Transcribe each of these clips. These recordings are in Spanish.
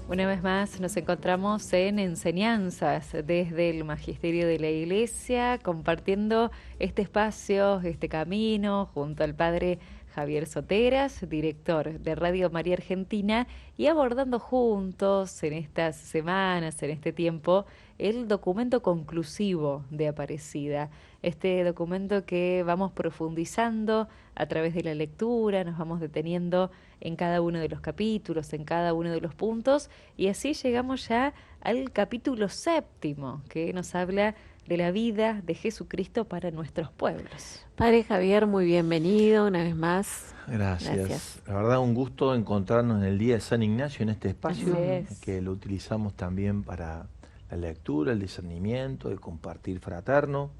Una vez más nos encontramos en Enseñanzas desde el Magisterio de la Iglesia, compartiendo este espacio, este camino, junto al Padre Javier Soteras, director de Radio María Argentina, y abordando juntos en estas semanas, en este tiempo, el documento conclusivo de Aparecida. Este documento que vamos profundizando a través de la lectura, nos vamos deteniendo en cada uno de los capítulos, en cada uno de los puntos, y así llegamos ya al capítulo 7, que nos habla de la vida de Jesucristo para nuestros pueblos. Padre Javier, muy bienvenido una vez más. Gracias. La verdad, un gusto encontrarnos en el Día de San Ignacio en este espacio, Así es. que lo utilizamos también para la lectura, el discernimiento, el compartir fraterno,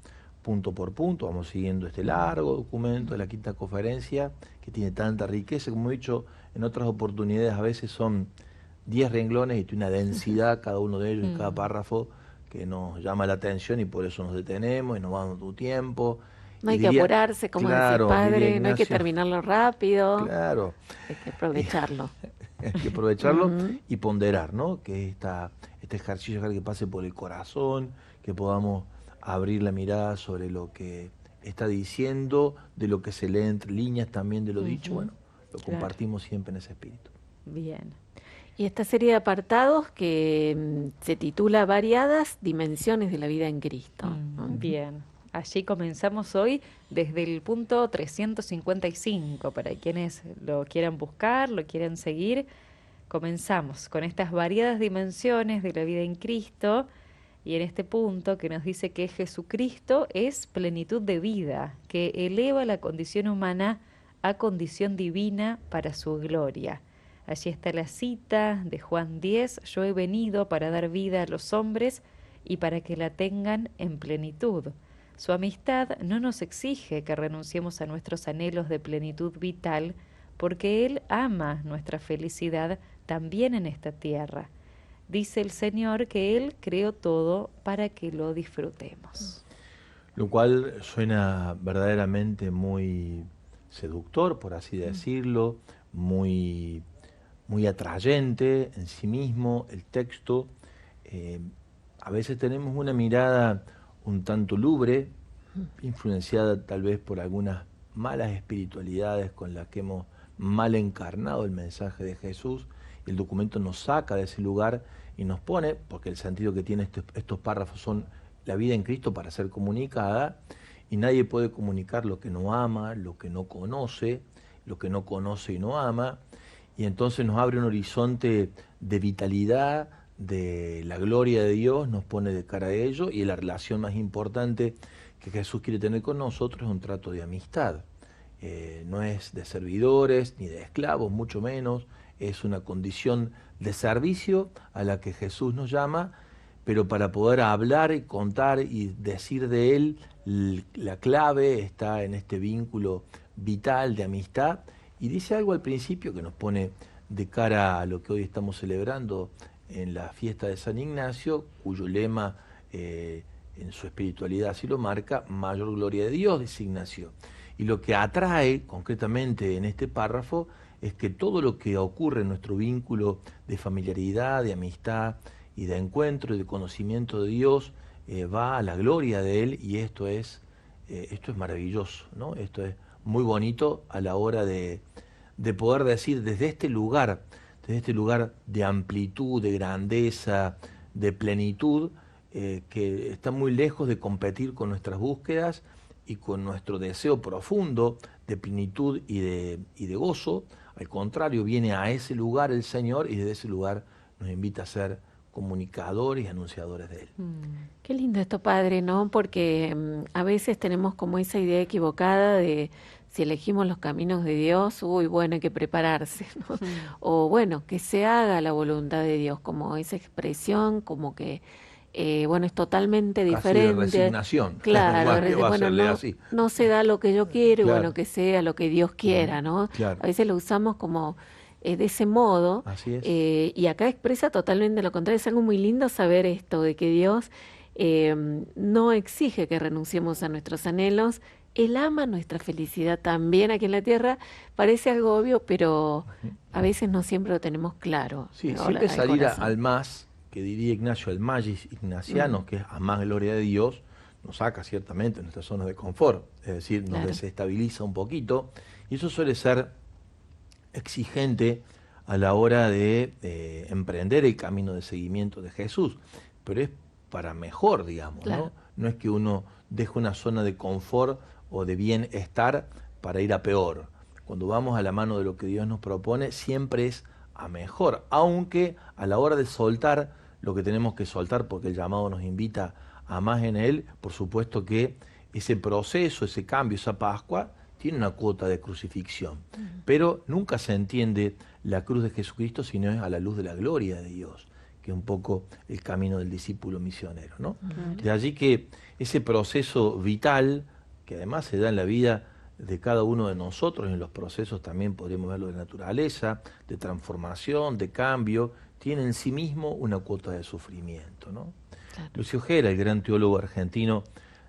punto por punto. Vamos siguiendo este largo documento de la Quinta Conferencia, que tiene tanta riqueza. Como he dicho en otras oportunidades, a veces son 10 renglones y tiene una densidad cada uno de ellos en cada párrafo que nos llama la atención, y por eso nos detenemos y nos vamos tu tiempo. No hay que apurarse, como dice el Padre, no hay que terminarlo rápido. Claro. Hay que aprovecharlo. Hay que aprovecharlo y ponderar, ¿no? Que este ejercicio que pase por el corazón, que podamos abrir la mirada sobre lo que está diciendo, de lo que se lee entre líneas también de lo dicho. Bueno, lo compartimos siempre en ese espíritu. Bien. Y esta serie de apartados que se titula Variadas Dimensiones de la Vida en Cristo. Bien. Allí comenzamos hoy desde el punto 355, para quienes lo quieran buscar, lo quieran seguir. Comenzamos con estas variadas dimensiones de la vida en Cristo, y en este punto que nos dice que Jesucristo es plenitud de vida, que eleva la condición humana a condición divina para su gloria. Allí está la cita de Juan 10, yo he venido para dar vida a los hombres y para que la tengan en plenitud. Su amistad no nos exige que renunciemos a nuestros anhelos de plenitud vital, porque Él ama nuestra felicidad también en esta tierra. Dice el Señor que Él creó todo para que lo disfrutemos. Lo cual suena verdaderamente muy seductor, por así decirlo, muy atrayente en sí mismo el texto. A veces tenemos una mirada un tanto lúgubre, influenciada tal vez por algunas malas espiritualidades con las que hemos mal encarnado el mensaje de Jesús. El documento nos saca de ese lugar y nos pone, porque el sentido que tiene estos párrafos son la vida en Cristo para ser comunicada, y nadie puede comunicar lo que no ama, lo que no conoce y no ama, y entonces nos abre un horizonte de vitalidad, de la gloria de Dios, nos pone de cara a ello, y la relación más importante que Jesús quiere tener con nosotros es un trato de amistad. No es de servidores ni de esclavos, mucho menos, es una condición de servicio a la que Jesús nos llama, pero para poder hablar y contar y decir de Él, la clave está en este vínculo vital de amistad. Y dice algo al principio que nos pone de cara a lo que hoy estamos celebrando en la fiesta de San Ignacio, cuyo lema en su espiritualidad así lo marca: mayor gloria de Dios, dice Ignacio. Y lo que atrae concretamente en este párrafo es que todo lo que ocurre en nuestro vínculo de familiaridad, de amistad y de encuentro y de conocimiento de Dios va a la gloria de Él, y esto es maravilloso, ¿no? Esto es muy bonito a la hora de poder decir desde este lugar de amplitud, de grandeza, de plenitud, que está muy lejos de competir con nuestras búsquedas y con nuestro deseo profundo de plenitud y de gozo. Al contrario, viene a ese lugar el Señor, y desde ese lugar nos invita a ser comunicadores y anunciadores de Él. Qué lindo esto, Padre, ¿no? Porque a veces tenemos como esa idea equivocada de si elegimos los caminos de Dios, bueno, hay que prepararse, ¿no? O bueno, que se haga la voluntad de Dios, como esa expresión, como que es totalmente Casi diferente. de resignación. Claro, bueno, no se da lo que yo quiero, claro. y bueno, que sea lo que Dios quiera, ¿no? Claro. A veces lo usamos como de ese modo. Así es. Y acá expresa totalmente lo contrario. Es algo muy lindo saber esto, de que Dios no exige que renunciemos a nuestros anhelos, Él ama nuestra felicidad también aquí en la tierra. Parece algo obvio, pero a veces no siempre lo tenemos claro. Sí, ¿No? siempre Al salir corazón. al más, que diría Ignacio, al magis ignacianos, que es a más gloria de Dios, nos saca ciertamente de nuestras zonas de confort, es decir, nos Claro. desestabiliza un poquito, y eso suele ser exigente a la hora de emprender el camino de seguimiento de Jesús, pero es para mejor, digamos, Claro. ¿no? No es que uno deje una zona de confort o de bienestar para ir a peor. Cuando vamos a la mano de lo que Dios nos propone, siempre es a mejor, aunque a la hora de soltar lo que tenemos que soltar, porque el llamado nos invita a más en Él, por supuesto que ese proceso, ese cambio, esa Pascua, tiene una cuota de crucifixión. Pero nunca se entiende la cruz de Jesucristo si no es a la luz de la gloria de Dios, que es un poco el camino del discípulo misionero, ¿no? De allí que ese proceso vital, que además se da en la vida de cada uno de nosotros, en los procesos también podríamos verlo de naturaleza, de transformación, de cambio, tiene en sí mismo una cuota de sufrimiento, ¿no? Claro. Lucio Gera, el gran teólogo argentino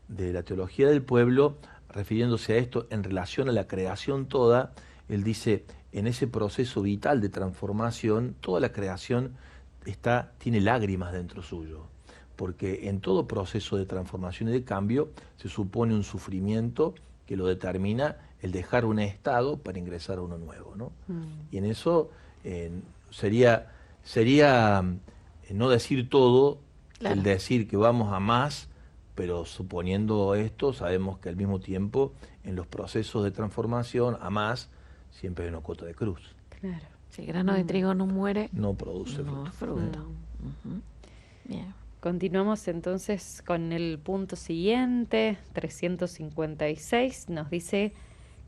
de la teología del pueblo, refiriéndose a esto en relación a la creación toda, él dice, en ese proceso vital de transformación, toda la creación tiene lágrimas dentro suyo, porque en todo proceso de transformación y de cambio se supone un sufrimiento que lo determina el dejar un estado para ingresar a uno nuevo, ¿no? Y en eso sería no decir todo, Claro. el decir que vamos a más, pero suponiendo esto, sabemos que al mismo tiempo en los procesos de transformación a más siempre hay una cuota de cruz. Claro. Si el grano de trigo no muere, No produce no fruto. fruto. Ujú. Bien. Continuamos entonces con el punto siguiente, 356. Nos dice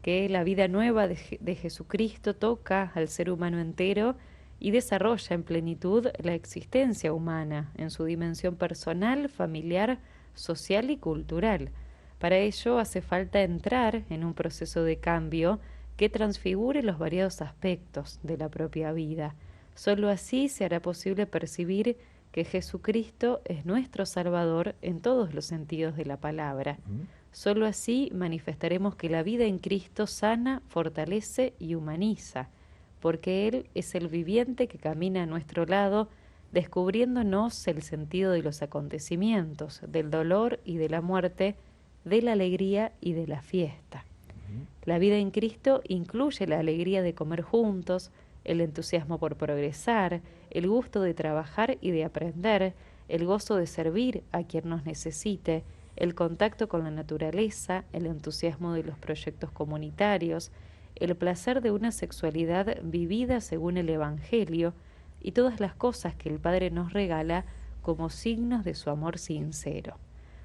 que la vida nueva de Jesucristo toca al ser humano entero y desarrolla en plenitud la existencia humana en su dimensión personal, familiar, social y cultural. Para ello hace falta entrar en un proceso de cambio que transfigure los variados aspectos de la propia vida. Sólo así se hará posible percibir que Jesucristo es nuestro Salvador en todos los sentidos de la palabra. Sólo así manifestaremos que la vida en Cristo sana, fortalece y humaniza, porque Él es el viviente que camina a nuestro lado, descubriéndonos el sentido de los acontecimientos, del dolor y de la muerte, de la alegría y de la fiesta. La vida en Cristo incluye la alegría de comer juntos, el entusiasmo por progresar, el gusto de trabajar y de aprender, el gozo de servir a quien nos necesite, el contacto con la naturaleza, el entusiasmo de los proyectos comunitarios, el placer de una sexualidad vivida según el Evangelio y todas las cosas que el Padre nos regala como signos de su amor sincero.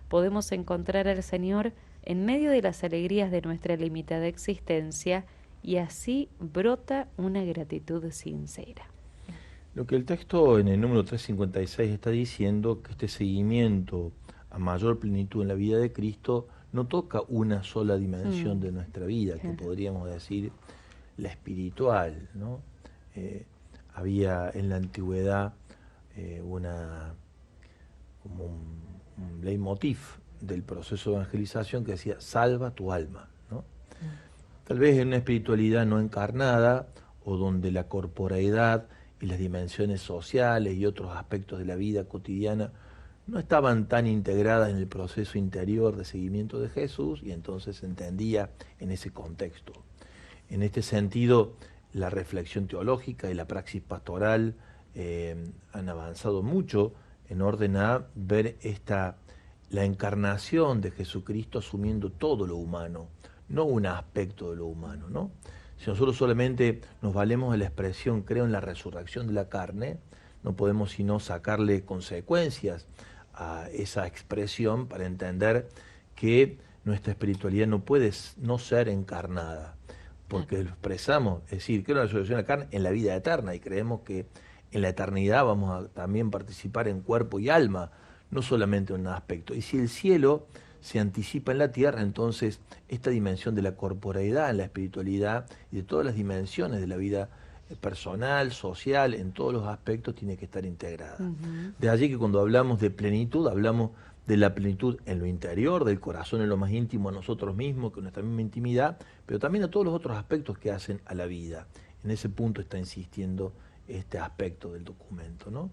Podemos encontrar al Señor en medio de las alegrías de nuestra limitada existencia y así brota una gratitud sincera. Lo que el texto en el número 356 está diciendo, que este seguimiento a mayor plenitud en la vida de Cristo no toca una sola dimensión de nuestra vida, que podríamos decir la espiritual, ¿no? Había en la antigüedad como un leitmotiv del proceso de evangelización que decía, salva tu alma, ¿no? Tal vez en una espiritualidad no encarnada, o donde la corporeidad y las dimensiones sociales y otros aspectos de la vida cotidiana no estaban tan integradas en el proceso interior de seguimiento de Jesús, y entonces se entendía en ese contexto. En este sentido, la reflexión teológica y la praxis pastoral han avanzado mucho en orden a ver la encarnación de Jesucristo asumiendo todo lo humano, no un aspecto de lo humano, ¿no? Si nosotros solamente nos valemos de la expresión creo en la resurrección de la carne, no podemos sino sacarle consecuencias a esa expresión para entender que nuestra espiritualidad no puede no ser encarnada, porque lo expresamos, es decir, creo en la resurrección de la carne en la vida eterna, y creemos que en la eternidad vamos a también participar en cuerpo y alma, no solamente en un aspecto. Y si el cielo se anticipa en la tierra, entonces esta dimensión de la corporeidad en la espiritualidad y de todas las dimensiones de la vida personal, social, en todos los aspectos tiene que estar integrada. Ujú. De allí que cuando hablamos de plenitud, hablamos de la plenitud en lo interior, del corazón, en lo más íntimo, a nosotros mismos, con nuestra misma intimidad, pero también a todos los otros aspectos que hacen a la vida. En ese punto está insistiendo este aspecto del documento, ¿no?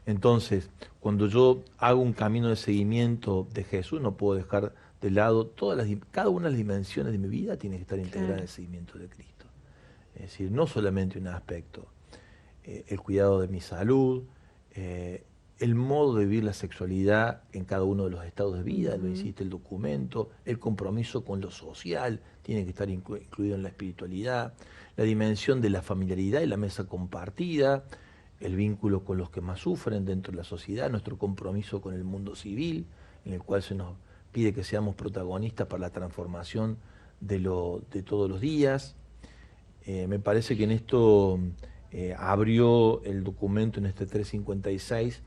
Entonces, cuando yo hago un camino de seguimiento de Jesús, no puedo dejar de lado cada una de las dimensiones de mi vida tiene que estar integrada en Claro. el seguimiento de Cristo. Es decir, no solamente un aspecto, el cuidado de mi salud, el modo de vivir la sexualidad en cada uno de los estados de vida, lo insiste el documento, el compromiso con lo social tiene que estar incluido en la espiritualidad, la dimensión de la familiaridad y la mesa compartida, el vínculo con los que más sufren dentro de la sociedad, nuestro compromiso con el mundo civil, en el cual se nos pide que seamos protagonistas para la transformación de todos los días. Me parece que en esto abrió el documento en este 356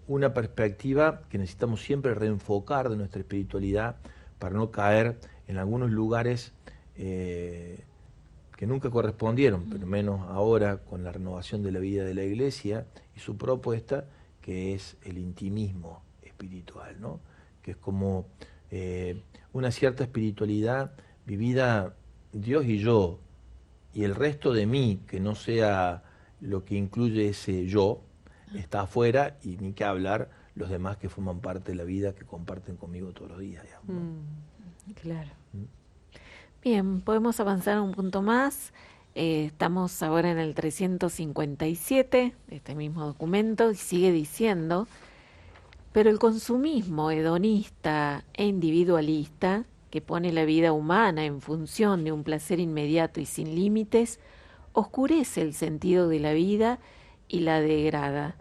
una perspectiva que necesitamos siempre reenfocar de nuestra espiritualidad para no caer en algunos lugares que nunca correspondieron, pero menos ahora con la renovación de la vida de la Iglesia y su propuesta, que es el intimismo espiritual, ¿no? Que es como una cierta espiritualidad vivida Dios y yo, y el resto de mí, que no sea lo que incluye ese yo, está afuera, y ni que hablar los demás que forman parte de la vida, que comparten conmigo todos los días, digamos, ¿no? Claro. Bien, podemos avanzar un punto más. Estamos ahora en el 357 de este mismo documento y sigue diciendo, pero el consumismo hedonista e individualista, que pone la vida humana en función de un placer inmediato y sin límites, oscurece el sentido de la vida y la degrada.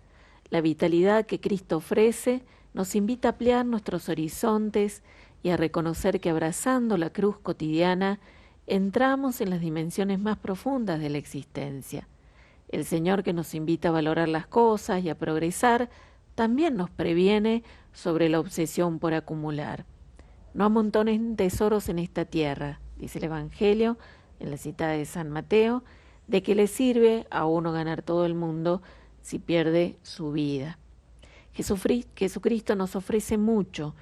La vitalidad que Cristo ofrece nos invita a ampliar nuestros horizontes y a reconocer que abrazando la cruz cotidiana entramos en las dimensiones más profundas de la existencia. El Señor, que nos invita a valorar las cosas y a progresar, también nos previene sobre la obsesión por acumular. No amontonen tesoros en esta tierra, dice el Evangelio en la cita de San Mateo, de qué le sirve a uno ganar todo el mundo si pierde su vida. Jesucristo nos ofrece mucho,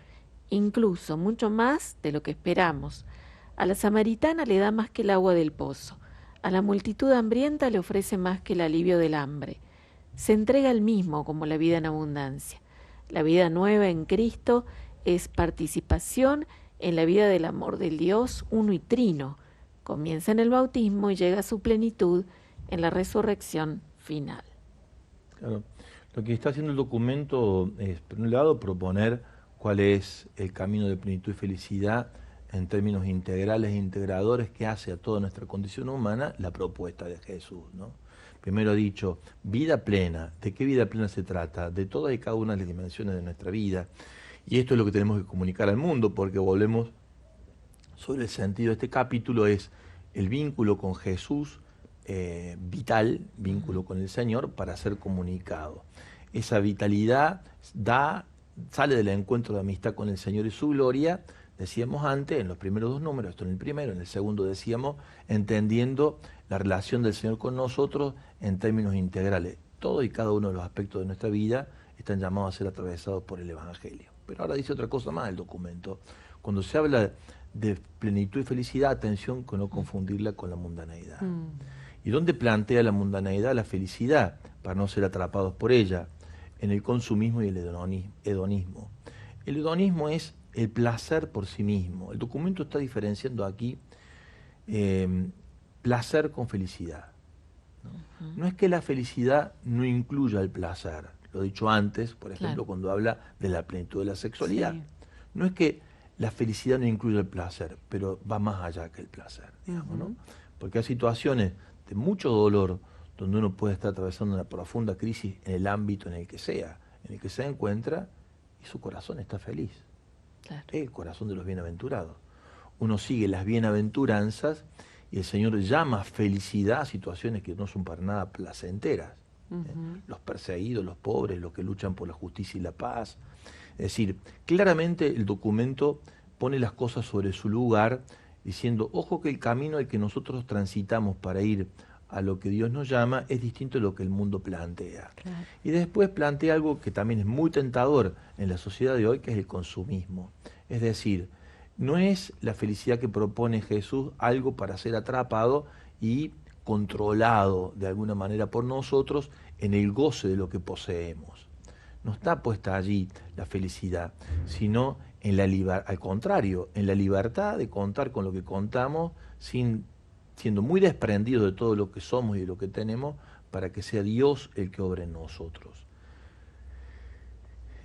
incluso mucho más de lo que esperamos. A la samaritana le da más que el agua del pozo, a la multitud hambrienta le ofrece más que el alivio del hambre. Se entrega al mismo como la vida en abundancia. La vida nueva en Cristo es participación en la vida del amor del Dios uno y trino. Comienza en el bautismo y llega a su plenitud en la resurrección final. Claro. Lo que está haciendo el documento es, por un lado, proponer cuál es el camino de plenitud y felicidad en términos integrales e integradores que hace a toda nuestra condición humana la propuesta de Jesús, ¿no? Primero ha dicho, vida plena. ¿De qué vida plena se trata? De todas y cada una de las dimensiones de nuestra vida. Y esto es lo que tenemos que comunicar al mundo, porque volvemos sobre el sentido de este capítulo, es el vínculo con Jesús, vital, vínculo con el Señor, para ser comunicado. Esa vitalidad sale del encuentro de amistad con el Señor y su gloria, decíamos antes, en los primeros dos números, esto en el primero, en el segundo decíamos, entendiendo la relación del Señor con nosotros en términos integrales. Todo y cada uno de los aspectos de nuestra vida están llamados a ser atravesados por el Evangelio. Pero ahora dice otra cosa más el documento. Cuando se habla de plenitud y felicidad, atención con no confundirla con la mundaneidad. ¿Y dónde plantea la mundaneidad la felicidad? Para no ser atrapados por ella, en el consumismo y el hedonismo. El hedonismo es el placer por sí mismo. El documento está diferenciando aquí placer con felicidad. No es que la felicidad no incluya el placer, lo he dicho antes, por ejemplo, cuando habla de la plenitud de la sexualidad. Sí. No es que la felicidad no incluya el placer, pero va más allá que el placer, digamos, ¿no? Porque hay situaciones de mucho dolor donde uno puede estar atravesando una profunda crisis en el ámbito en el que se encuentra, y su corazón está feliz. Claro. El corazón de los bienaventurados. Uno sigue las bienaventuranzas y el Señor llama felicidad a situaciones que no son para nada placenteras. Los perseguidos, los pobres, los que luchan por la justicia y la paz. Es decir, claramente el documento pone las cosas sobre su lugar, diciendo, ojo que el camino al que nosotros transitamos para ir a lo que Dios nos llama es distinto a lo que el mundo plantea. Claro. Y después plantea algo que también es muy tentador en la sociedad de hoy, que es el consumismo. Es decir, no es la felicidad que propone Jesús algo para ser atrapado y controlado de alguna manera por nosotros en el goce de lo que poseemos. No está puesta allí la felicidad, sino en la al contrario, en la libertad de contar con lo que contamos, siendo muy desprendidos de todo lo que somos y de lo que tenemos, para que sea Dios el que obre en nosotros.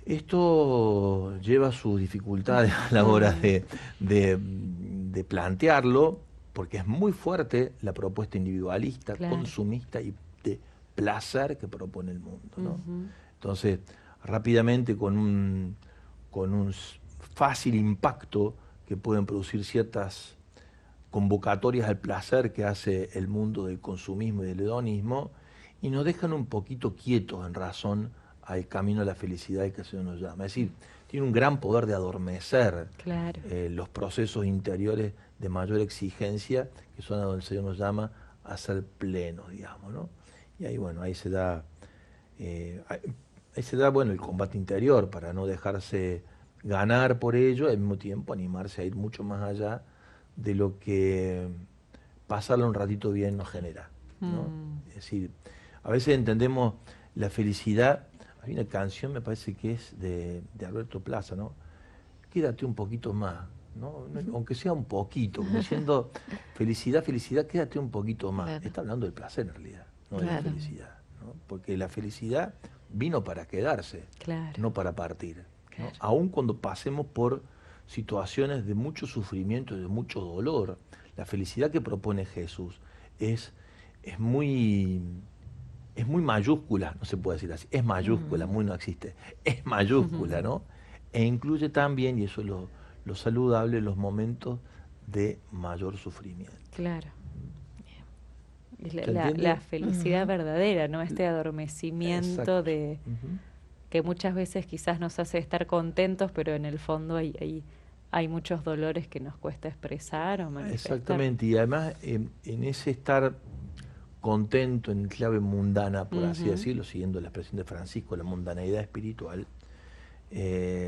Esto lleva sus dificultades a la hora de plantearlo, porque es muy fuerte la propuesta individualista, Claro. consumista y de placer que propone el mundo, ¿no? Ujú. Entonces, rápidamente, con un fácil impacto que pueden producir ciertas convocatorias al placer que hace el mundo del consumismo y del hedonismo, y nos dejan un poquito quietos en razón al camino a la felicidad que el Señor nos llama. Es decir, tiene un gran poder de adormecer Claro. los procesos interiores de mayor exigencia, que son a donde el Señor nos llama a ser plenos, digamos, ¿no? Y ahí, bueno, ahí se da, bueno, el combate interior para no dejarse ganar por ello, y al mismo tiempo animarse a ir mucho más allá de lo que pasarlo un ratito bien nos genera, ¿no? Es decir, a veces entendemos la felicidad. Hay una canción, me parece que es de Alberto Plaza, ¿no? Quédate un poquito más, ¿no? Aunque sea un poquito, como diciendo, felicidad, felicidad, quédate un poquito más. Claro. Está hablando del placer en realidad, no de la Claro. felicidad, ¿no? Porque la felicidad vino para quedarse, Claro. no para partir, ¿no? Claro. Aun cuando pasemos por situaciones de mucho sufrimiento y de mucho dolor, la felicidad que propone Jesús es muy mayúscula, no se puede decir así, es mayúscula, muy no existe, es mayúscula, ¿no? E incluye también, y eso es lo saludable, los momentos de mayor sufrimiento. Claro. Es ¿Se entiende? la felicidad verdadera, ¿no? Este adormecimiento Exacto. de que muchas veces quizás nos hace estar contentos, pero en el fondo hay muchos dolores que nos cuesta expresar o manifestar. Exactamente, y además en ese estar contento en clave mundana, por así decirlo, siguiendo la expresión de Francisco, la mundaneidad espiritual,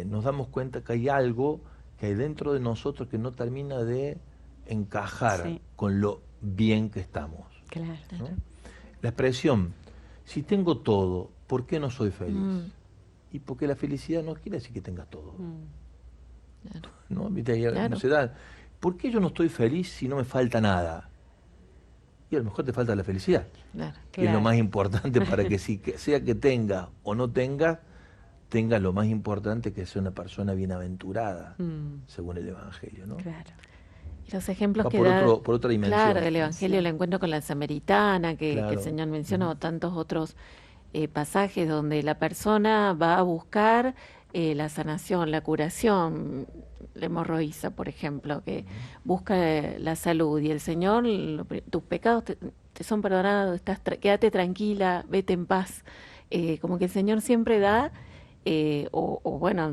nos damos cuenta que hay algo que hay dentro de nosotros que no termina de encajar Sí. con lo bien que estamos, Claro. ¿no? La expresión, si tengo todo, ¿por qué no soy feliz? Y porque la felicidad no quiere decir que tengas todo, Claro. ¿no? ¿Viste? Ahí Claro. no se da. ¿Por qué yo no estoy feliz si no me falta nada? Y a lo mejor te falta la felicidad. Claro. Que es lo Claro. más importante para que sea que tenga o no tenga, tenga lo más importante, que sea una persona bienaventurada, según el Evangelio, ¿no? Claro. Y los ejemplos Va que por da, por otra dimensión. claro, el Evangelio, Sí. el encuentro con la samaritana, que el Claro. Señor menciona, o tantos otros pasajes donde la persona va a buscar la sanación, la curación, la hemorroísa, por ejemplo, que busca la salud, y el Señor, tus pecados te son perdonados, quédate tranquila, vete en paz. Como que el Señor siempre da, o bueno,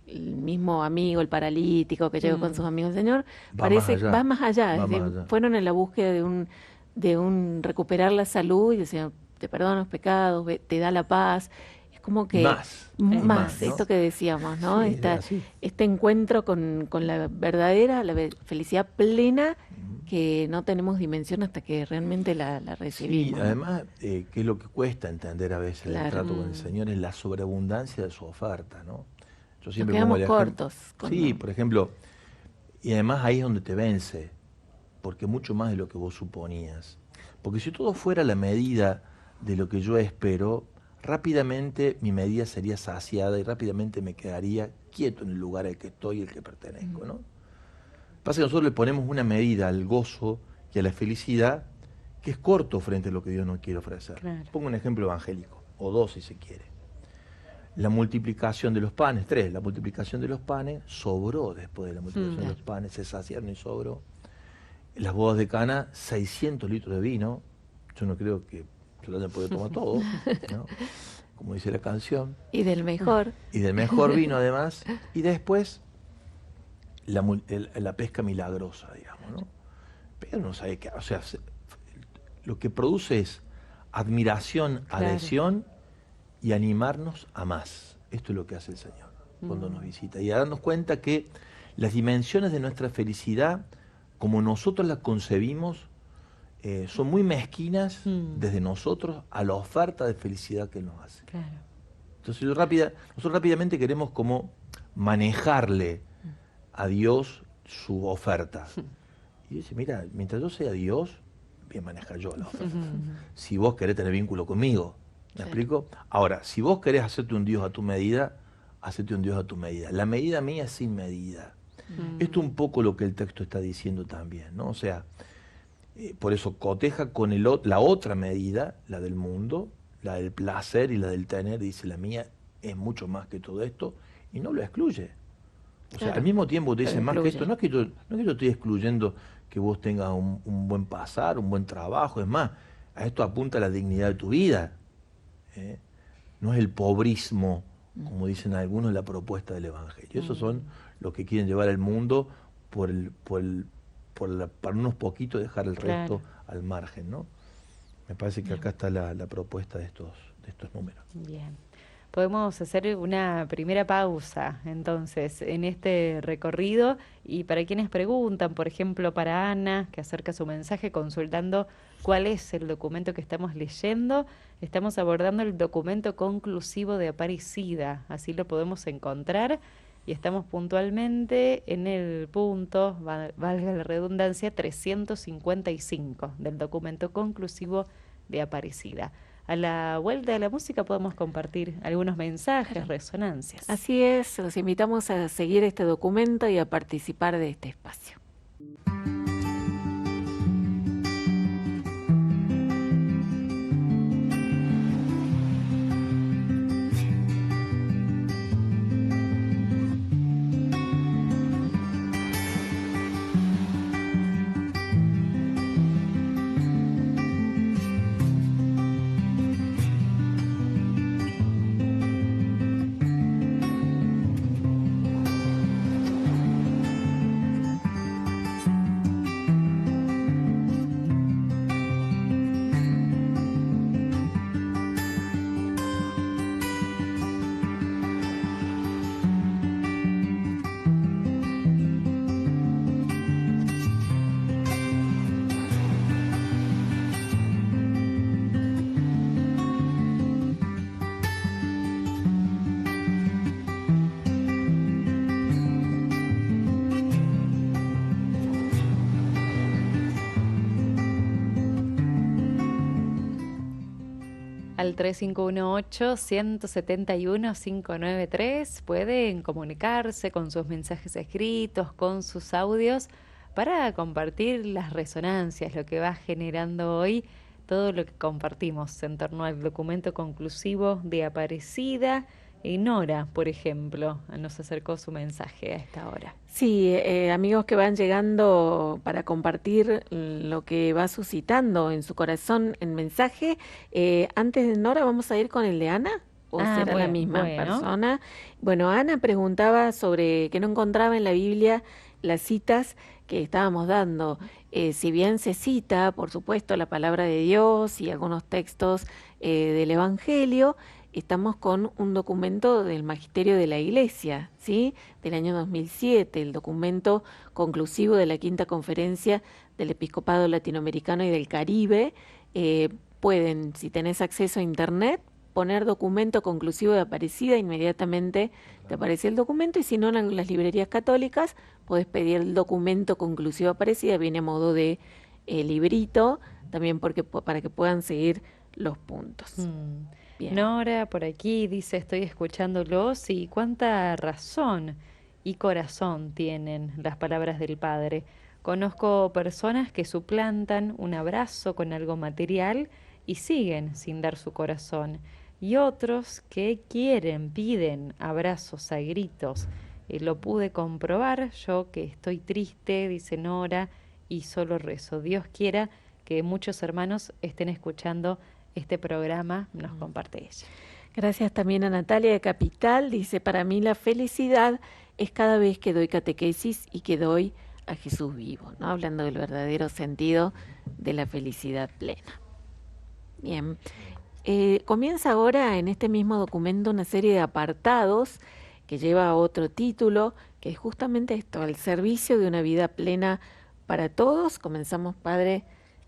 el mismo amigo, el paralítico que llegó con sus amigos, el Señor Va más parece allá. va más allá, Va es decir, más allá. fueron en la búsqueda de un recuperar la salud, y el Señor te perdona los pecados, te da la paz. Es como que Más, más, ¿no? esto que decíamos, ¿no? Sí, así. Este encuentro con la verdadera, felicidad plena, que no tenemos dimensión hasta que realmente la Sí, recibimos. ¿no? además, que es lo que cuesta entender a veces el Claro. trato con el Señor, es la sobreabundancia de su oferta, ¿no? Yo Nos siempre quedamos pongo el ejemplo. cortos. Sí, por ejemplo, y además ahí es donde te vence, porque mucho más de lo que vos suponías. Porque si todo fuera la medida de lo que yo espero, rápidamente mi medida sería saciada y rápidamente me quedaría quieto en el lugar al que estoy y al que pertenezco, ¿no? Pasa que nosotros le ponemos una medida al gozo y a la felicidad que es corto frente a lo que Dios nos quiere ofrecer. Claro. Pongo un ejemplo evangélico, o dos si se quiere. La multiplicación de los panes, la multiplicación de los panes sobró después de la multiplicación de los panes, se saciaron y sobró. Las bodas de Cana, 600 litros de vino, yo no creo que se lo hayan podido tomar todo, ¿no? Como dice la canción. Y del mejor. Y del mejor vino además, y después la pesca milagrosa, digamos, ¿no? Pero no sabe qué, o sea, lo que produce es admiración, Claro. adhesión y animarnos a más. Esto es lo que hace el Señor cuando nos visita. Y a darnos cuenta que las dimensiones de nuestra felicidad, como nosotros las concebimos, son muy mezquinas desde nosotros a la oferta de felicidad que Él nos hace. Claro. Entonces nosotros rápidamente queremos como manejarle a Dios su oferta. Y dice, mira, mientras yo sea Dios, voy a manejar yo la oferta. Si vos querés tener vínculo conmigo, ¿me explico? Ahora, si vos querés hacerte un Dios a tu medida, hacete un Dios a tu medida. La medida mía es sin medida. Esto es un poco lo que el texto está diciendo también, ¿no? O sea, por eso coteja con la otra medida, la del mundo, la del placer y la del tener, dice la mía es mucho más que todo esto, y no lo excluye. O sea, al mismo tiempo te dice más que esto, no es que yo estoy excluyendo que vos tengas un buen pasar, un buen trabajo, es más, a esto apunta la dignidad de tu vida. No es el pobrismo, como dicen algunos, la propuesta del Evangelio. Esos son los que quieren llevar al mundo para unos poquitos dejar el resto al margen, ¿no? Me parece que acá está la propuesta de estos números. Bien. Podemos hacer una primera pausa, entonces, en este recorrido. Y para quienes preguntan, por ejemplo, para Ana, que acerca su mensaje consultando cuál es el documento que estamos leyendo, estamos abordando el documento conclusivo de Aparecida, así lo podemos encontrar. Y estamos puntualmente en el punto, valga la redundancia, 355 del documento conclusivo de Aparecida. A la vuelta de la música podemos compartir algunos mensajes, resonancias. Así es, los invitamos a seguir este documento y a participar de este espacio. Al 3518-171-593 pueden comunicarse con sus mensajes escritos, con sus audios, para compartir las resonancias, lo que va generando hoy, todo lo que compartimos en torno al documento conclusivo de Aparecida. Y Nora, por ejemplo, nos acercó su mensaje a esta hora. Sí, amigos que van llegando para compartir lo que va suscitando en su corazón el mensaje. Antes de Nora, vamos a ir con el de Ana, o será la misma persona. Bueno, Ana preguntaba sobre que no encontraba en la Biblia las citas que estábamos dando. Si bien se cita, por supuesto, la palabra de Dios y algunos textos del Evangelio, estamos con un documento del Magisterio de la Iglesia, ¿sí? Del año 2007, el documento conclusivo de la Quinta Conferencia del Episcopado Latinoamericano y del Caribe. Pueden, si tenés acceso a Internet, poner documento conclusivo de Aparecida, inmediatamente te aparece el documento, y si no, en las librerías católicas podés pedir el documento conclusivo de Aparecida, viene a modo de librito, también para que puedan seguir los puntos. Bien. Nora por aquí dice, estoy escuchándolos y cuánta razón y corazón tienen las palabras del Padre. Conozco personas que suplantan un abrazo con algo material y siguen sin dar su corazón. Y otros que piden abrazos a gritos. Lo pude comprobar, yo que estoy triste, dice Nora, y solo rezo. Dios quiera que muchos hermanos estén escuchando este programa, nos comparte ella. Gracias también a Natalia de Capital, dice, para mí la felicidad es cada vez que doy catequesis y que doy a Jesús vivo, ¿no? Hablando del verdadero sentido de la felicidad plena. Bien. Comienza ahora en este mismo documento una serie de apartados que lleva a otro título, que es justamente esto, al servicio de una vida plena para todos. Comenzamos, Padre,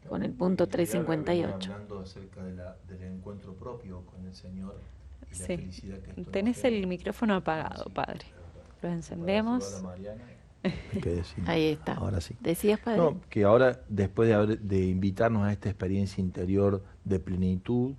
con el punto 358. Hablando acerca del encuentro propio con el Señor y la Sí. felicidad que esto Tenés nos genera. el micrófono apagado, Sí, Padre. es verdad. Lo encendemos. Para saludar a Mariana. Hay que decir. Ahí está. Ahora sí. ¿Decías, Padre? No, que ahora, después de invitarnos a esta experiencia interior de plenitud,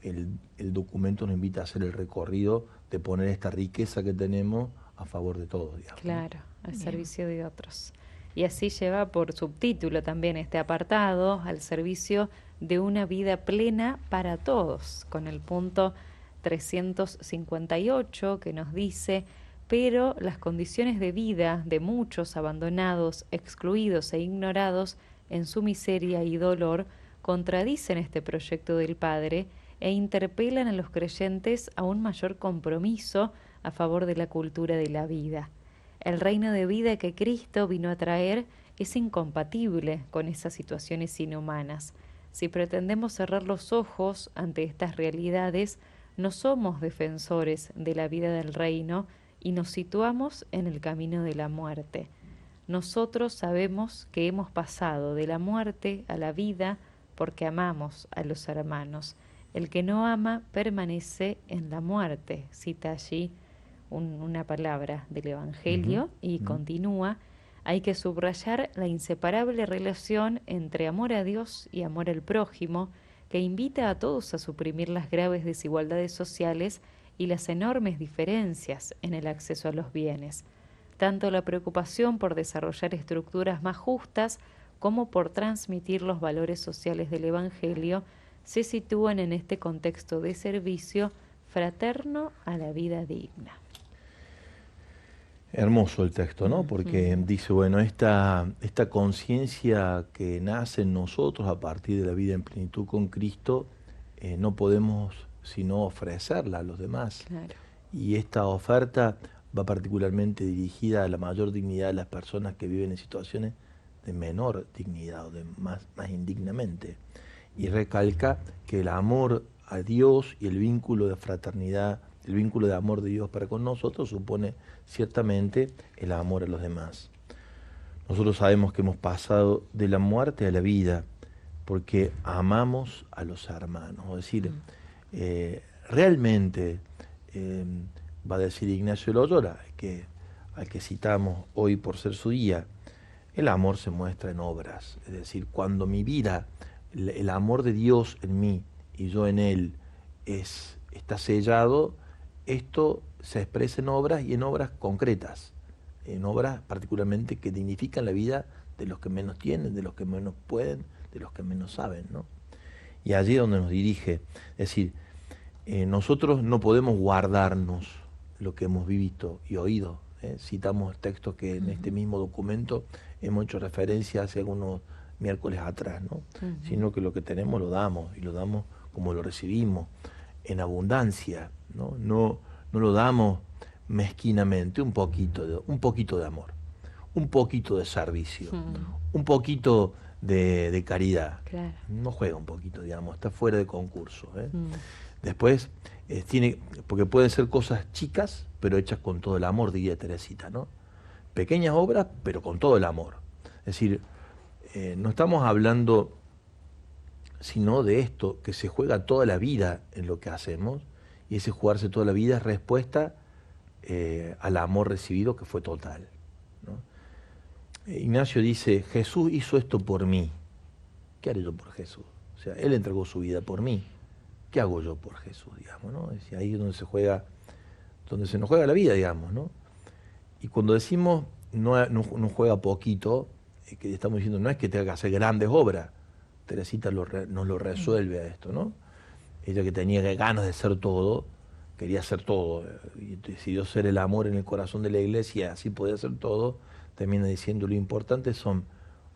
el documento nos invita a hacer el recorrido de poner esta riqueza que tenemos a favor de todos, digamos. Claro, al Bien. servicio de otros. Y así lleva por subtítulo también este apartado, al servicio de una vida plena para todos, con el punto 358 que nos dice: pero las condiciones de vida de muchos abandonados, excluidos e ignorados en su miseria y dolor contradicen este proyecto del Padre e interpelan a los creyentes a un mayor compromiso a favor de la cultura de la vida. El reino de vida que Cristo vino a traer es incompatible con esas situaciones inhumanas. Si pretendemos cerrar los ojos ante estas realidades, no somos defensores de la vida del reino y nos situamos en el camino de la muerte. Nosotros sabemos que hemos pasado de la muerte a la vida porque amamos a los hermanos. El que no ama permanece en la muerte. Cita allí una palabra del Evangelio y continúa: hay que subrayar la inseparable relación entre amor a Dios y amor al prójimo, que invita a todos a suprimir las graves desigualdades sociales y las enormes diferencias en el acceso a los bienes. Tanto la preocupación por desarrollar estructuras más justas como por transmitir los valores sociales del Evangelio se sitúan en este contexto de servicio fraterno a la vida digna. Hermoso el texto, ¿no? Porque dice, bueno, esta conciencia que nace en nosotros a partir de la vida en plenitud con Cristo, no podemos sino ofrecerla a los demás. Claro. Y esta oferta va particularmente dirigida a la mayor dignidad de las personas que viven en situaciones de menor dignidad o de más indignamente. Y recalca que el amor a Dios y el vínculo de fraternidad, el vínculo de amor de Dios para con nosotros supone ciertamente el amor a los demás. Nosotros sabemos que hemos pasado de la muerte a la vida porque amamos a los hermanos. Es decir, realmente, va a decir Ignacio de Loyola, al que citamos hoy por ser su día, el amor se muestra en obras. Es decir, cuando mi vida, el amor de Dios en mí y yo en Él está sellado, esto se expresa en obras y en obras concretas, en obras particularmente que dignifican la vida de los que menos tienen, de los que menos pueden, de los que menos saben, ¿no? Y allí es donde nos dirige. Es decir, nosotros no podemos guardarnos lo que hemos visto y oído. Citamos textos que en este mismo documento hemos hecho referencia hace algunos miércoles atrás, ¿no? Sino que lo que tenemos lo damos, y lo damos como lo recibimos, en abundancia, ¿no? No lo damos mezquinamente, un poquito de amor, un poquito de servicio, un poquito de caridad. Claro. No juega un poquito, digamos, está fuera de concurso. Después, porque pueden ser cosas chicas, pero hechas con todo el amor, diría Teresita, ¿no? Pequeñas obras, pero con todo el amor. Es decir, no estamos hablando sino de esto, que se juega toda la vida en lo que hacemos, y ese jugarse toda la vida es respuesta al amor recibido, que fue total, ¿no? Ignacio dice, Jesús hizo esto por mí. ¿Qué haré yo por Jesús? O sea, Él entregó su vida por mí. ¿Qué hago yo por Jesús, digamos, ¿no? Es decir, ahí es donde se nos juega la vida, digamos, ¿no? Y cuando decimos no juega poquito, que estamos diciendo no es que tenga que hacer grandes obras. Teresita nos lo resuelve a esto, ¿no? Ella, que tenía ganas de ser todo, quería hacer todo, y decidió ser el amor en el corazón de la iglesia, así podía hacer todo, termina diciendo lo importante son,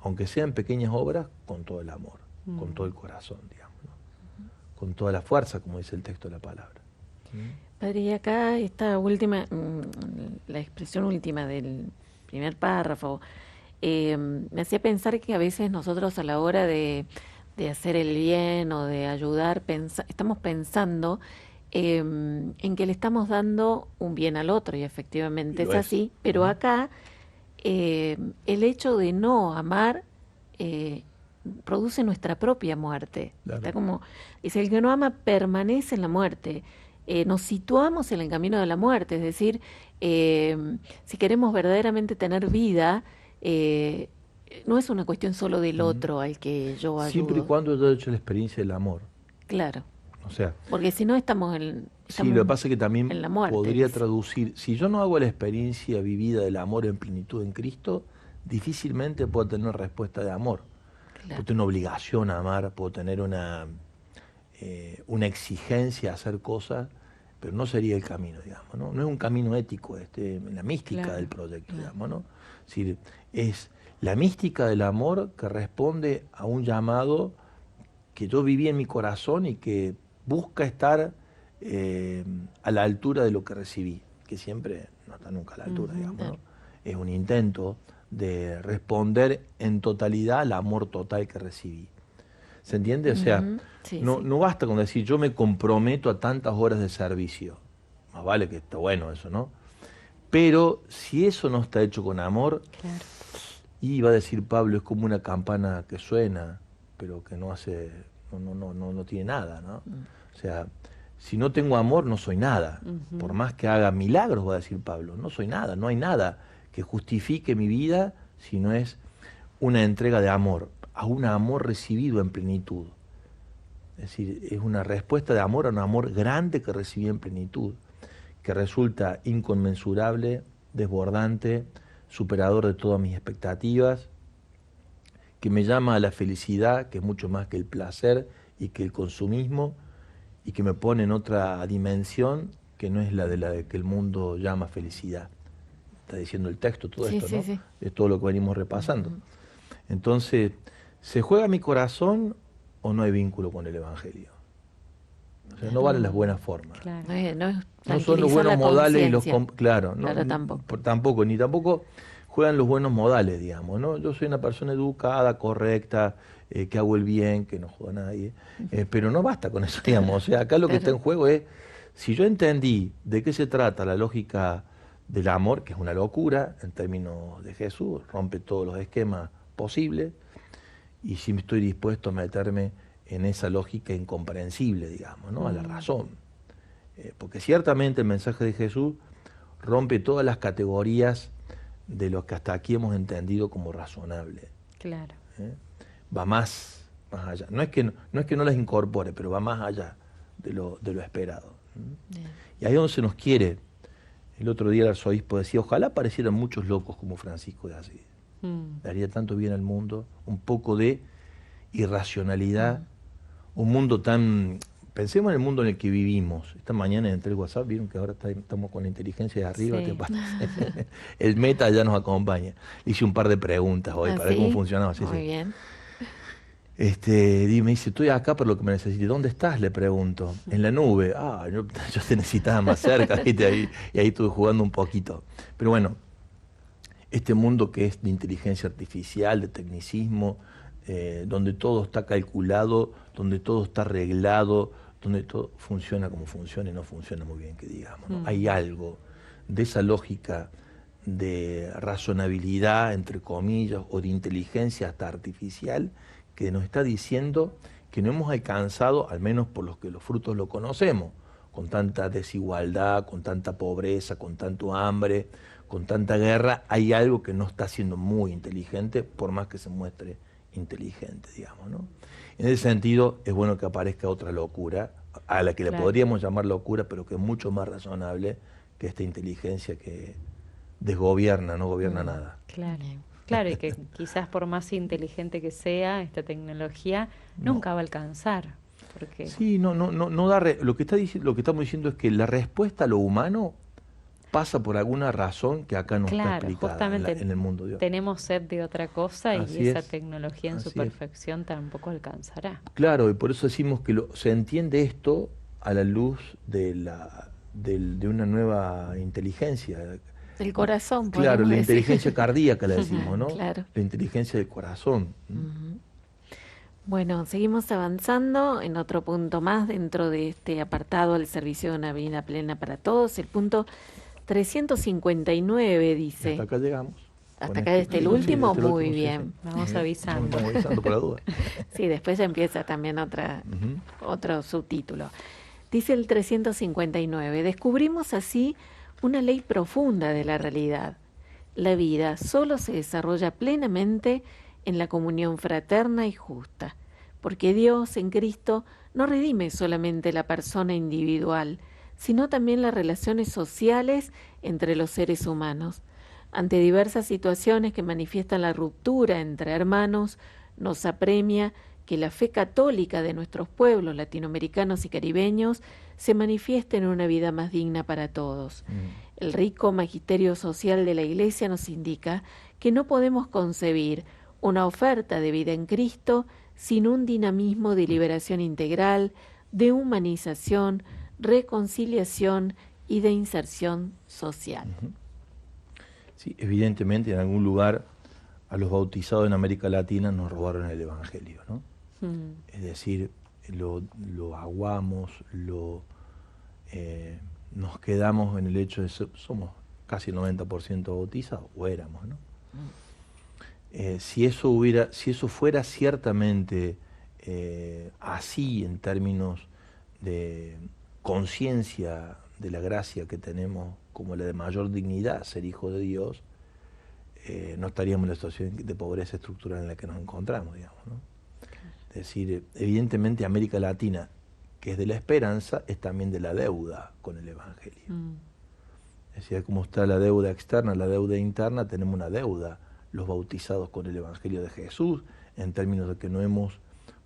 aunque sean pequeñas obras, con todo el amor, con todo el corazón, digamos, ¿no? Con toda la fuerza, como dice el texto de la palabra. Padre, y acá esta última, la expresión última del primer párrafo, me hacía pensar que a veces nosotros a la hora de hacer el bien o de ayudar, estamos pensando en que le estamos dando un bien al otro, y efectivamente Y es lo es. así, pero Ujú. acá el hecho de no amar eh, produce nuestra propia muerte. Está Claro. como, dice, el que no ama permanece en la muerte. Nos situamos en el camino de la muerte, es decir, si queremos verdaderamente tener vida, eh, no es una cuestión solo del Ujú. otro al que yo Siempre y ayudo, cuando yo he hecho la experiencia del amor. claro, O sea, porque si no sí, lo que estamos pasa es que también en la muerte, podría dice. traducir, si yo no hago la experiencia vivida del amor en plenitud en Cristo, difícilmente puedo tener respuesta de amor. Puedo Claro. tener una obligación a amar, puedo tener una exigencia a hacer cosas, pero no sería el camino, digamos, ¿no? No es un camino ético, la mística del Claro, proyecto, Claro. digamos, ¿no? Es decir, es la mística del amor que responde a un llamado que yo viví en mi corazón y que busca estar a la altura de lo que recibí, que siempre no está nunca a la altura, ujú, digamos, Claro. ¿no? Es un intento de responder en totalidad al amor total que recibí. ¿Se entiende? O sea, Ujú. Sí, no, sí, no basta con decir yo me comprometo a tantas horas de servicio. Más vale que está bueno eso, ¿no? Pero si eso no está hecho con amor, claro. y va a decir Pablo, es como una campana que suena, pero que no hace, no tiene nada, ¿no? O sea, si no tengo amor, no soy nada. Por Ujú, más que haga milagros, va a decir Pablo, no soy nada, no hay nada que justifique mi vida si no es una entrega de amor, a un amor recibido en plenitud. Es decir, es una respuesta de amor a un amor grande que recibí en plenitud, que resulta inconmensurable, desbordante, superador de todas mis expectativas, que me llama a la felicidad, que es mucho más que el placer y que el consumismo, y que me pone en otra dimensión que no es la de que el mundo llama felicidad. Está diciendo el texto todo sí, esto, sí, ¿no? sí. Es todo lo que venimos repasando. Ujú. Entonces, ¿se juega mi corazón o no hay vínculo con el Evangelio? O sea, no valen las buenas formas. claro. No es No son los tranquilizar buenos la modales y los... conciencia, Claro, no, claro, tampoco. tampoco, ni tampoco juegan los buenos modales, digamos, ¿no? Yo soy una persona educada, correcta, que hago el bien, que no joda a nadie, pero no basta con eso, digamos. O sea, acá lo que está Claro. en juego es, si yo entendí de qué se trata la lógica del amor, que es una locura en términos de Jesús, rompe todos los esquemas posibles, y si estoy dispuesto a meterme en esa lógica incomprensible, digamos, ¿no? A la Mm, razón. Porque ciertamente el mensaje de Jesús rompe todas las categorías de lo que hasta aquí hemos entendido como razonable. claro. ¿Eh? Va más allá. No es que no las incorpore, pero va más allá de lo esperado. Bien. Y ahí es donde se nos quiere. El otro día el arzobispo decía, ojalá aparecieran muchos locos como Francisco de Asís. Mm, Le haría tanto bien al mundo, un poco de irracionalidad, un mundo tan... Pensemos en el mundo en el que vivimos. Esta mañana entré el WhatsApp, vieron que ahora estamos con la inteligencia de arriba, ¿qué sí. pasa? El Meta ya nos acompaña. Le hice un par de preguntas hoy ¿Ah, para ver cómo sí? funcionaba. Sí, Muy sí. bien. Me dice, estoy acá por lo que me necesite. ¿Dónde estás? Le pregunto. En la nube. Yo te necesitaba más cerca, ¿viste? Y ahí estuve jugando un poquito. Pero bueno, este mundo que es de inteligencia artificial, de tecnicismo, donde todo está calculado, donde todo está arreglado, donde todo funciona como funciona y no funciona muy bien, que digamos, ¿no? Hay Mm, algo de esa lógica de razonabilidad, entre comillas, o de inteligencia hasta artificial, que nos está diciendo que no hemos alcanzado, al menos por los que los frutos lo conocemos, con tanta desigualdad, con tanta pobreza, con tanto hambre, con tanta guerra, hay algo que no está siendo muy inteligente, por más que se muestre inteligente, digamos, ¿no? En ese sentido, es bueno que aparezca otra locura, a la que le claro. podríamos llamar locura, pero que es mucho más razonable que esta inteligencia que desgobierna, no gobierna Mm. nada. Claro, Bien. claro, y que quizás por más inteligente que sea esta tecnología, No. nunca va a alcanzar, porque, Sí, no da lo que lo que estamos diciendo es que la respuesta a lo humano pasa por alguna razón que acá no está claro, explicada en, justamente en el mundo de Dios. tenemos sed de otra cosa y Así esa es, tecnología en su así es. perfección tampoco alcanzará. Claro, y por eso decimos que se entiende esto a la luz de una nueva inteligencia, El corazón, Claro, podemos la decir. inteligencia cardíaca le decimos, ¿no? Claro. La inteligencia del corazón. Ujú. Bueno, seguimos avanzando en otro punto más dentro de este apartado al servicio de una vida plena para todos. El punto 359 Y hasta dice, acá llegamos. hasta acá este el Sí, sí, último, este es el muy último, sí, sí. bien. Vamos Muy bien. avisando. Vamos avisando por la duda. Sí, después ya empieza también Ujú. otro subtítulo. Dice el 359, descubrimos así una ley profunda de la realidad. La vida solo se desarrolla plenamente en la comunión fraterna y justa, porque Dios en Cristo no redime solamente la persona individual, sino también las relaciones sociales entre los seres humanos. Ante diversas situaciones que manifiestan la ruptura entre hermanos, nos apremia que la fe católica de nuestros pueblos latinoamericanos y caribeños se manifieste en una vida más digna para todos. El rico magisterio social de la Iglesia nos indica que no podemos concebir una oferta de vida en Cristo sin un dinamismo de liberación integral, de humanización, reconciliación y de inserción social. Sí, evidentemente en algún lugar a los bautizados en América Latina nos robaron el Evangelio, ¿no? Es decir, lo aguamos, nos quedamos en el hecho de ser, somos casi el 90% bautizados, o éramos, ¿no? Si eso fuera ciertamente así en términos de conciencia de la gracia que tenemos como la de mayor dignidad, ser hijo de Dios, no estaríamos en la situación de pobreza estructural en la que nos encontramos, digamos, ¿no? Es decir, evidentemente América Latina, que es de la esperanza, es también de la deuda con el Evangelio. Es decir, como está la deuda externa, la deuda interna, tenemos una deuda los bautizados con el Evangelio de Jesús, en términos de que no hemos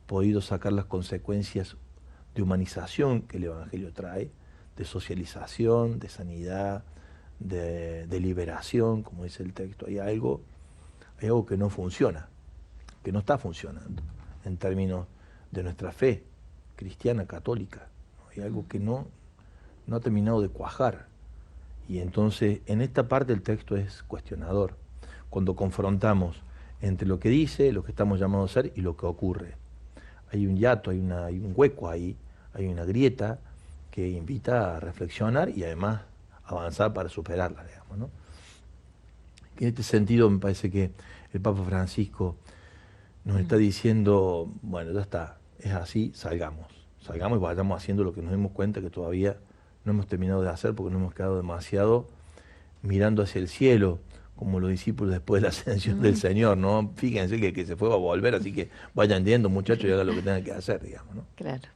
podido sacar las consecuencias de humanización que el Evangelio trae, de socialización, de sanidad, de liberación, como dice el texto. Hay algo que no funciona, que no está funcionando en términos de nuestra fe cristiana, católica, ¿no? Hay algo que no ha terminado de cuajar. Y entonces, en esta parte el texto es cuestionador, cuando confrontamos entre lo que dice, lo que estamos llamados a ser y lo que ocurre. Hay un hiato, hay un hueco ahí, hay una grieta que invita a reflexionar y además avanzar para superarla, digamos, ¿no? En este sentido me parece que el Papa Francisco nos está diciendo, bueno, ya está, es así, salgamos y vayamos haciendo lo que nos demos cuenta que todavía no hemos terminado de hacer porque nos hemos quedado demasiado mirando hacia el cielo, como los discípulos después de la ascensión del Señor, ¿no? Fíjense que el que se fue va a volver, así que vayan yendo, muchachos, y hagan lo que tengan que hacer, digamos, ¿no? Claro.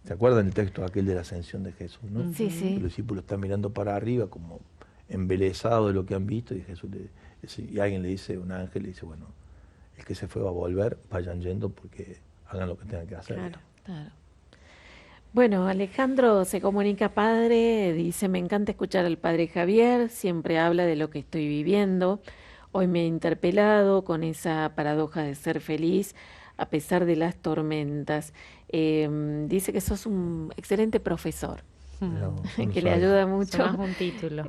¿Se acuerdan el texto aquel de la ascensión de Jesús, no? Sí, sí. Los discípulos están mirando para arriba como embelesados de lo que han visto y y alguien le dice, un ángel le dice, bueno, el que se fue va a volver, vayan yendo porque hagan lo que tengan que hacer. Claro, claro. Bueno, Alejandro se comunica padre, dice, me encanta escuchar al padre Javier, siempre habla de lo que estoy viviendo. Hoy me ha interpelado con esa paradoja de ser feliz a pesar de las tormentas. Dice que sos un excelente profesor, que le ayuda mucho. Más un título.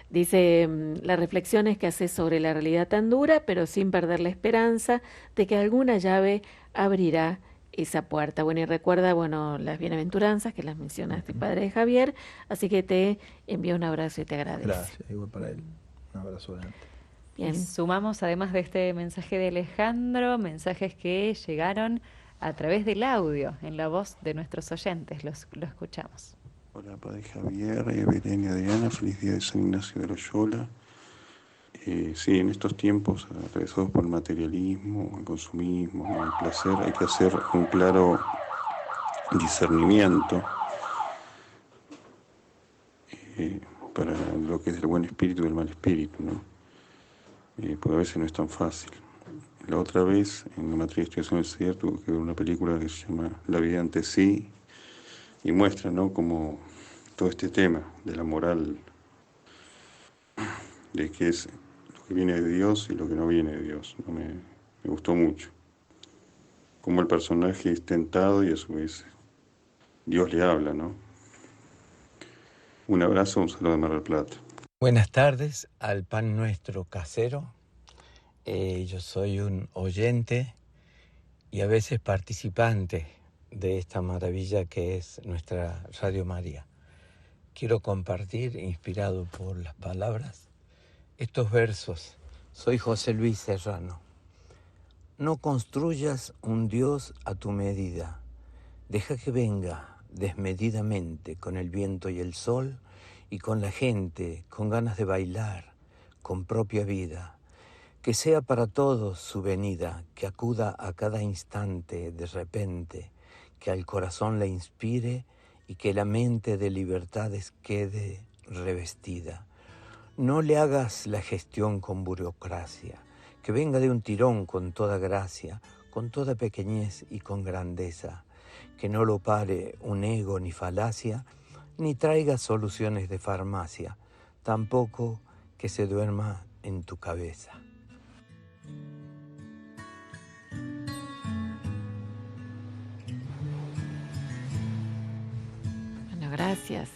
Dice, la reflexión es que haces sobre la realidad tan dura, pero sin perder la esperanza de que alguna llave abrirá esa puerta. Bueno, y recuerda, bueno, las bienaventuranzas que las mencionaste, padre Javier, así que te envío un abrazo y te agradezco. Gracias, igual para él. Un abrazo grande. Bien. Y sumamos, además de este mensaje de Alejandro, mensajes que llegaron a través del audio, en la voz de nuestros oyentes. Lo escuchamos. Hola, padre Javier, Belén y Adriana, feliz día de San Ignacio de Loyola. Sí, en estos tiempos atravesados por el materialismo, el consumismo, el placer, hay que hacer un claro discernimiento para lo que es el buen espíritu y el mal espíritu, ¿no? Porque a veces no es tan fácil. La otra vez, en la materia de estudiación del ser, tuve que ver una película que se llama La vida ante sí, y muestra, ¿no?, como todo este tema de la moral, de qué es lo que viene de Dios y lo que no viene de Dios, ¿no? Me gustó mucho. Como el personaje es tentado y a su vez Dios le habla, ¿no? Un abrazo, un saludo de Mar del Plata. Buenas tardes al Pan Nuestro casero. Yo soy un oyente y a veces participante de esta maravilla que es nuestra Radio María. Quiero compartir, inspirado por las palabras, estos versos. Soy José Luis Serrano. No construyas un Dios a tu medida. Deja que venga desmedidamente con el viento y el sol y con la gente, con ganas de bailar, con propia vida. Que sea para todos su venida, que acuda a cada instante de repente, que al corazón le inspire y que la mente de libertades quede revestida. No le hagas la gestión con burocracia, que venga de un tirón con toda gracia, con toda pequeñez y con grandeza, que no lo pare un ego ni falacia, ni traiga soluciones de farmacia, tampoco que se duerma en tu cabeza. Bueno, gracias.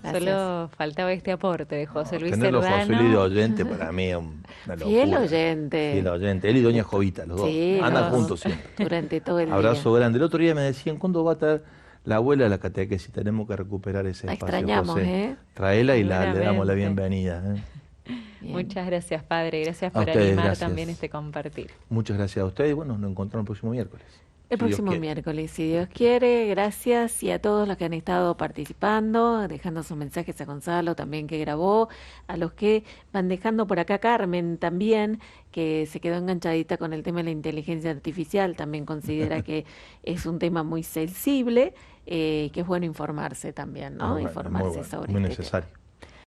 Solo faltaba este aporte de José Luis Tenerlo Serrano. José Luis de oyente para mí es una locura. Fiel oyente. Fiel oyente. Él y Doña Jovita, los Sí, dos. Andan los- juntos siempre. Durante todo el Abrazo día. grande. El otro día me decían, ¿cuándo va a estar la abuela de la catequesis? Tenemos que recuperar ese La espacio, extrañamos, José. ¿eh? Traela y le damos la Seguramente. bienvenida. Bien. Muchas gracias, Padre. Gracias A por ustedes, animar gracias. también este compartir. Muchas gracias a ustedes y bueno, nos encontramos el próximo miércoles. El si Dios próximo quiere. miércoles, si Dios quiere. Gracias y a todos los que han estado participando, dejando sus mensajes a Gonzalo también que grabó, a los que van dejando por acá, Carmen también, que se quedó enganchadita con el tema de la inteligencia artificial, también considera que es un tema muy sensible, que es bueno informarse también, ¿no? Muy bueno, Informarse muy bueno, sobre muy este tema. necesario.